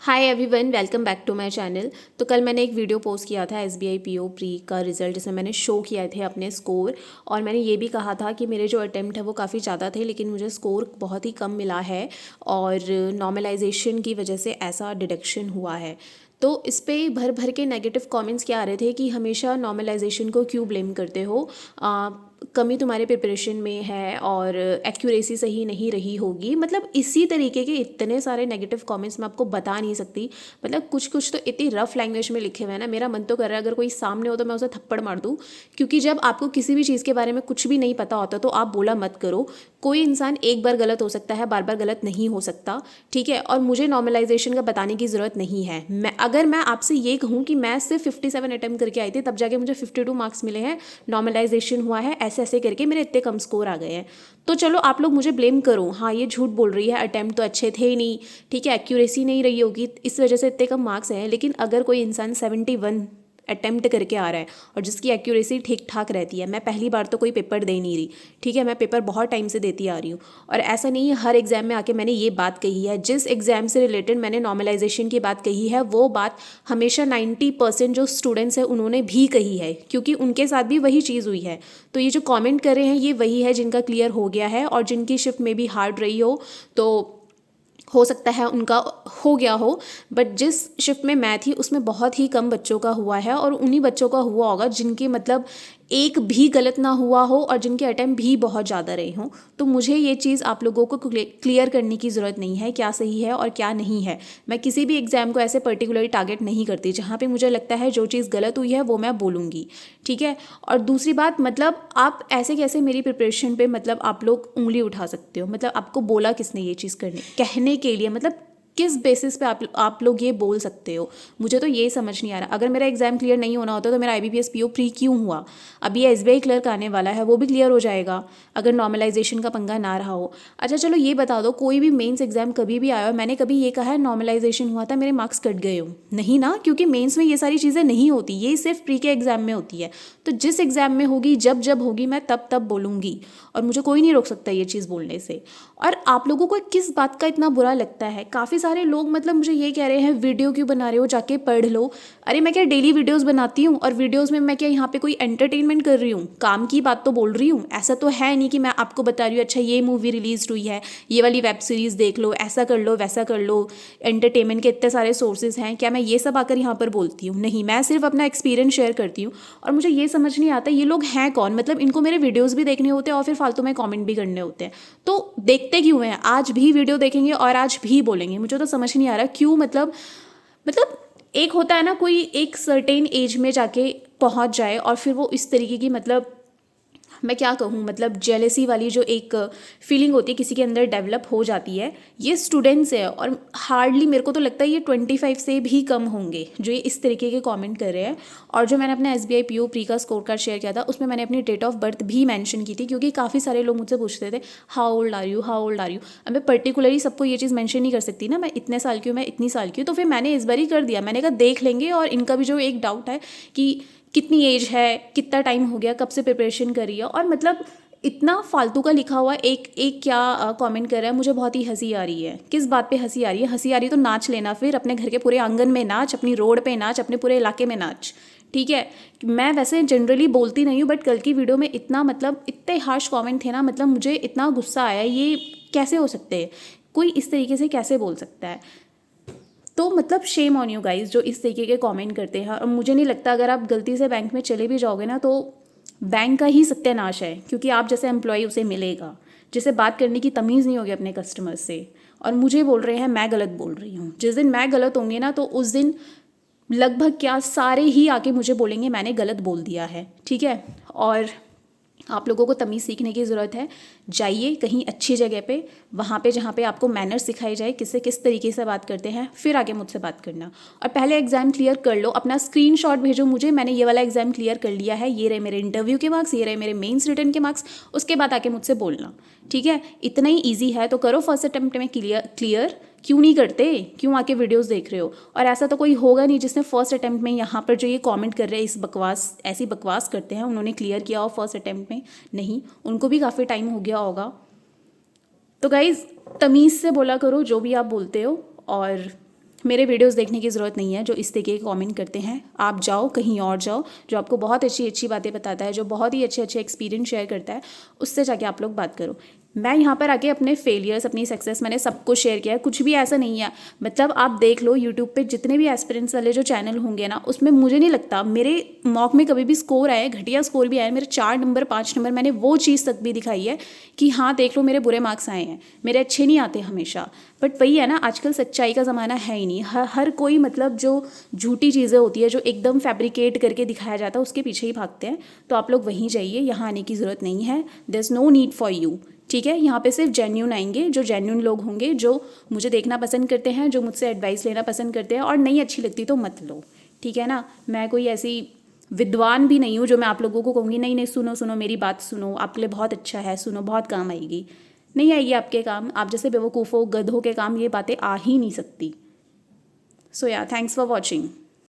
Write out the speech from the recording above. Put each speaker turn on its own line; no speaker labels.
Hi everyone, welcome back to my channel. तो कल मैंने एक वीडियो पोस्ट किया था एसबीआई पीओ प्री का रिजल्ट, जिसमें मैंने शो किए थे अपने स्कोर। और मैंने ये भी कहा था कि मेरे जो अटेम्प्ट है वो काफ़ी ज़्यादा थे, लेकिन मुझे स्कोर बहुत ही कम मिला है और नॉर्मलाइजेशन की वजह से ऐसा डिडक्शन हुआ है। तो इस पे भर भर के नेगेटिव कमेंट्स क्या आ रहे थे कि हमेशा नॉर्मलाइजेशन को क्यों ब्लेम करते हो, कमी तुम्हारे प्रिपरेशन में है और एक्यूरेसी सही नहीं रही होगी। मतलब इसी तरीके के इतने सारे नेगेटिव कमेंट्स मैं आपको बता नहीं सकती। मतलब कुछ कुछ तो इतनी रफ लैंग्वेज में लिखे हुए हैं ना, मेरा मन तो कर रहा है अगर कोई सामने हो तो मैं उसे थप्पड़ मार दूँ। क्योंकि जब आपको किसी भी चीज़ के बारे में कुछ भी नहीं पता होता तो आप बोला मत करो। कोई इंसान एक बार गलत हो सकता है, बार बार गलत नहीं हो सकता, ठीक है। और मुझे नॉर्मलाइजेशन का बताने की ज़रूरत नहीं है। अगर मैं आपसे ये कहूँ कि मैं सिर्फ 57 अटेम्प्ट करके आई थी, तब जाके मुझे 52 मार्क्स मिले हैं, नॉर्मलाइजेशन हुआ है, ऐसे ऐसे करके मेरे इतने कम स्कोर आ गए हैं। तो चलो आप लोग मुझे ब्लेम करो, हाँ ये झूठ बोल रही है, अटेम्प्ट तो अच्छे थे ही नहीं, ठीक है, एक्यूरेसी नहीं रही होगी, इस वजह से इतने कम मार्क्स हैं। लेकिन अगर कोई इंसान 71 अटेम्प्ट करके आ रहा है और जिसकी एक्यूरेसी ठीक ठाक रहती है, मैं पहली बार तो कोई पेपर दे नहीं रही, ठीक है, मैं पेपर बहुत टाइम से देती आ रही हूँ। और ऐसा नहीं है हर एग्जाम में आके मैंने ये बात कही है। जिस एग्जाम से रिलेटेड मैंने नॉर्मलाइजेशन की बात कही है, वो बात हमेशा 90% जो स्टूडेंट्स हैं उन्होंने भी कही है, क्योंकि उनके साथ भी वही चीज़ हुई है। तो ये जो कमेंट कर रहे हैं ये वही है जिनका क्लियर हो गया है, और जिनकी शिफ्ट में भी हार्ड रही हो सकता है उनका हो गया हो। बट जिस शिफ्ट में मैं थी उसमें बहुत ही कम बच्चों का हुआ है, और उन्हीं बच्चों का हुआ होगा जिनके मतलब एक भी गलत ना हुआ हो और जिनके अटेम्प्ट भी बहुत ज़्यादा रहे हों। तो मुझे ये चीज़ आप लोगों को क्लियर करने की ज़रूरत नहीं है क्या सही है और क्या नहीं है। मैं किसी भी एग्ज़ाम को ऐसे पर्टिकुलरली टारगेट नहीं करती। जहाँ पे मुझे लगता है जो चीज़ गलत हुई है वो मैं बोलूँगी, ठीक है। और दूसरी बात, मतलब आप ऐसे कैसे मेरी प्रिपरेशन पे मतलब आप लोग उंगली उठा सकते हो? मतलब आपको बोला किसने ये चीज़ कहने के लिए? मतलब किस बेसिस पे आप लोग ये बोल सकते हो? मुझे तो ये समझ नहीं आ रहा। अगर मेरा एग्जाम क्लियर नहीं होना होता तो मेरा आईबीपीएस पीओ प्री क्यों हुआ? अभी एसबीआई क्लियर आने वाला है, वो भी क्लियर हो जाएगा अगर नॉर्मलाइजेशन का पंगा ना रहा हो। अच्छा चलो ये बता दो, कोई भी मेंस एग्जाम कभी भी आया हो, मैंने कभी ये कहा है नॉर्मलाइजेशन हुआ था मेरे मार्क्स कट गए हो? नहीं ना, क्योंकि मेंस में ये सारी चीज़ें नहीं होती, ये सिर्फ प्री के एग्जाम में होती है। तो जिस एग्जाम में होगी, जब जब होगी, मैं तब तब बोलूँगी, और मुझे कोई नहीं रोक सकता ये चीज़ बोलने से। और आप लोगों को किस बात का इतना बुरा लगता है? काफ़ी सारे लोग मतलब मुझे ये कह रहे हैं वीडियो क्यों बना रहे हो, जाके पढ़ लो। अरे मैं क्या डेली वीडियोस बनाती हूँ? और वीडियोस में मैं क्या यहाँ पे कोई एंटरटेनमेंट कर रही हूँ? काम की बात तो बोल रही हूँ। ऐसा तो है नहीं कि मैं आपको बता रही हूँ अच्छा ये मूवी रिलीज हुई है, ये वाली वेब सीरीज़ देख लो, ऐसा कर लो, वैसा कर लो, एंटरटेनमेंट के इतने सारे सोर्सेज हैं। क्या मैं ये सब आकर यहाँ पर बोलती हूँ? नहीं, मैं सिर्फ अपना एक्सपीरियंस शेयर करती हूँ। और मुझे ये समझ नहीं आता ये लोग हैं कौन? मतलब इनको मेरे वीडियोज़ भी देखने होते हैं और फिर फालतू में कॉमेंट भी करने होते हैं। तो देखते क्यों हैं? आज भी वीडियो देखेंगे और आज भी बोलेंगे। मुझे तो समझ नहीं आ रहा क्यों। मतलब एक होता है ना, कोई एक सर्टेन एज में जाके पहुंच जाए और फिर वो इस तरीके की, मतलब मैं क्या कहूँ, मतलब जेलेसी वाली जो एक फीलिंग होती है किसी के अंदर डेवलप हो जाती है। ये स्टूडेंट्स है और हार्डली मेरे को तो लगता है ये 25 से भी कम होंगे जो ये इस तरीके के कमेंट कर रहे हैं। और जो मैंने अपना एसबीआई पीओ प्री का स्कोर कार्ड शेयर किया था उसमें मैंने अपनी डेट ऑफ बर्थ भी मेंशन की थी, क्योंकि काफ़ी सारे लोग मुझसे पूछते थे how old are you, how old are you. अब मैं पर्टिकुलरली सबको ये चीज़ मेंशन नहीं कर सकती ना, मैं इतने साल की हूँ, मैं इतनी साल की हूँ। तो फिर मैंने इस बार ही कर दिया। मैंने कहा देख लेंगे, और इनका भी जो एक डाउट है कि कितनी एज है, कितना टाइम हो गया, कब से प्रिपरेशन करी है, और मतलब इतना फालतू का लिखा हुआ एक एक क्या कमेंट कर रहा है। मुझे बहुत ही हंसी आ रही है। किस बात पे हंसी आ रही है? हंसी आ रही है तो नाच लेना, फिर अपने घर के पूरे आंगन में नाच, अपनी रोड पे नाच, अपने पूरे इलाके में नाच, ठीक है। मैं वैसे जनरली बोलती नहीं हूँ, बट कल की वीडियो में इतना मतलब इतने हार्श कमेंट थे ना, मतलब मुझे इतना गुस्सा आया। ये कैसे हो सकते हैं? कोई इस तरीके से कैसे बोल सकता है? तो मतलब शेम ऑन यू गाइज जो इस तरीके के कमेंट करते हैं। और मुझे नहीं लगता अगर आप गलती से बैंक में चले भी जाओगे ना तो बैंक का ही सत्यानाश है, क्योंकि आप जैसे एम्प्लॉय उसे मिलेगा जिसे बात करने की तमीज़ नहीं होगी अपने कस्टमर से। और मुझे बोल रहे हैं मैं गलत बोल रही हूँ। जिस दिन मैं गलत होंगी ना तो उस दिन लगभग क्या सारे ही आके मुझे बोलेंगे मैंने गलत बोल दिया है, ठीक है। और आप लोगों को तमीज़ सीखने की ज़रूरत है। जाइए कहीं अच्छी जगह पे, वहाँ पे जहाँ पे आपको मैनर्स सिखाई जाए, किससे किस तरीके से बात करते हैं, फिर आगे मुझसे बात करना। और पहले एग्ज़ाम क्लियर कर लो, अपना स्क्रीनशॉट भेजो मुझे, मैंने ये वाला एग्ज़ाम क्लियर कर लिया है, ये रहे मेरे इंटरव्यू के मार्क्स, ये रहे मेरे मेंस रिटर्न के मार्क्स, उसके बाद आके मुझसे बोलना, ठीक है। इतना ही ईजी है तो करो फर्स्ट अटैम्प्ट में क्लियर। क्यों नहीं करते? क्यों आके वीडियोस देख रहे हो? और ऐसा तो कोई होगा नहीं जिसने फर्स्ट अटैम्प्ट में, यहाँ पर जो ये कमेंट कर रहे हैं इस बकवास, ऐसी बकवास करते हैं, उन्होंने क्लियर किया हो फर्स्ट अटैम्प्ट में। नहीं, उनको भी काफ़ी टाइम हो गया होगा। तो गाइज़ तमीज़ से बोला करो जो भी आप बोलते हो। और मेरे वीडियोस देखने की ज़रूरत नहीं है जो इस तरीके के कमेंट करते हैं। आप जाओ कहीं और जाओ, जो आपको बहुत अच्छी अच्छी बातें बताता है, जो बहुत ही अच्छे अच्छे एक्सपीरियंस शेयर करता है, उससे जाके आप लोग बात करो। मैं यहाँ पर आके अपने फेलियर्स, अपनी सक्सेस, मैंने सब कुछ शेयर किया है। कुछ भी ऐसा नहीं है, मतलब आप देख लो यूट्यूब पे जितने भी एस्पिरेंट्स वाले जो चैनल होंगे ना, उसमें मुझे नहीं लगता मेरे मॉक में कभी भी स्कोर आए, घटिया स्कोर भी आए। मेरे 4 नंबर 5 नंबर, मैंने वो चीज़ तक भी दिखाई है कि हाँ देख लो मेरे बुरे मार्क्स आए हैं, मेरे अच्छे नहीं आते हमेशा। बट वही है ना, आजकल सच्चाई का ज़माना है ही नहीं। हर कोई मतलब जो झूठी चीज़ें होती है, जो एकदम फैब्रिकेट करके दिखाया जाता है, उसके पीछे ही भागते हैं। तो आप लोग वहीं जाइए, यहाँ आने की ज़रूरत नहीं है। There is no need for you. ठीक है, यहाँ पे सिर्फ जेन्यून आएंगे, जो जेन्यून लोग होंगे, जो मुझे देखना पसंद करते हैं, जो मुझसे एडवाइस लेना पसंद करते हैं। और नहीं अच्छी लगती तो मत लो, ठीक है ना। मैं कोई ऐसी विद्वान भी नहीं हूँ जो मैं आप लोगों को कहूँगी नहीं नहीं सुनो सुनो मेरी बात सुनो, आपके लिए बहुत अच्छा है, सुनो बहुत काम आएगी। नहीं आएगी आपके काम। आप जैसे बेवकूफ़ों गधों के काम ये बातें आ ही नहीं सकती। सो या थैंक्स फॉर वॉचिंग।